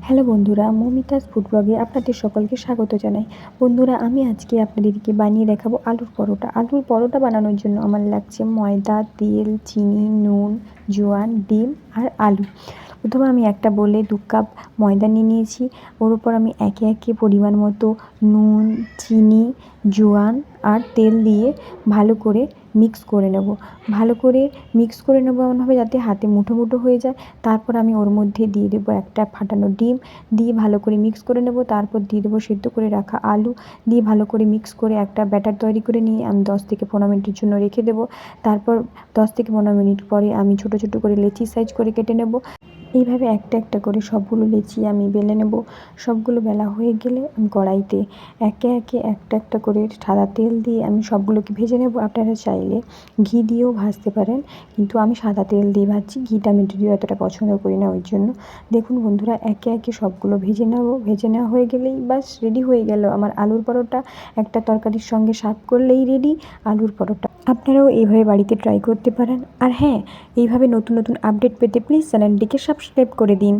Hello বন্ধুরা, Moumita's food ব্লগে আপনাদের সকলকে স্বাগত জানাই। বন্ধুরা, আমি আজকে আপনাদেরকে বানিয়ে দেখাবো আলুর পরোটা। আলুর পরোটা বানানোর জন্য আমার লাগছে ময়দা, তেল, চিনি, নুন, জোয়ান, ডিম আর আলু। প্রথমে আমি একটা বলে 2 কাপ ময়দা নিয়ে নিয়েছি। ওর উপর আমি একে একে পরিমাণ মতো নুন, চিনি, জোয়ান আর তেল দিয়ে ভালো করে মিক্স করে নেব। ভালো করে মিক্স করে নেব এমনভাবে যাতে হাতে মুঠো মুঠো হয়ে যায়। তারপর আমি ওর মধ্যে দিয়ে দেবো একটা ফাটানো ডিম, দিয়ে ভালো করে মিক্স করে নেব। তারপর দিয়ে দেবো সেদ্ধ করে রাখা আলু, দিয়ে ভালো করে মিক্স করে একটা ব্যাটার তৈরি করে নিয়ে আমি 10 থেকে 15 মিনিটের জন্য রেখে দেবো। তারপর 10 থেকে 15 মিনিট পরে আমি ছোটো ছোটো করে লেচি সাইজ করে কেটে নেব। এইভাবে একটা একটা করে সবগুলো লেচি আমি বেলে নেব। সবগুলো বেলা হয়ে গেলে আমি কড়াইতে একে একে একটা একটা করে সাদা তেল দিয়ে আমি সবগুলোকে ভেজে নেব। আপনারা চাইলে ঘি দিয়েও ভাজতে পারেন, কিন্তু আমি সাদা তেল দিয়ে ভাজছি। ঘিটা আমি যদিও এতটা পছন্দ করি না, ওই জন্য। দেখুন বন্ধুরা, একে একে সবগুলো ভেজে নেব। ভেজে নেওয়া হয়ে গেলেই বাস রেডি হয়ে গেল আমার আলুর পরোটা। একটা তরকারির সঙ্গে সার্ভ করলেই রেডি আলুর পরোটা। আপনারাও এইভাবে বাড়িতে ট্রাই করতে পারেন। আর হ্যাঁ, এইভাবে নতুন নতুন আপডেট পেতে প্লিজ চ্যানেলটিকে সাবস্ক্রাইব করে দিন।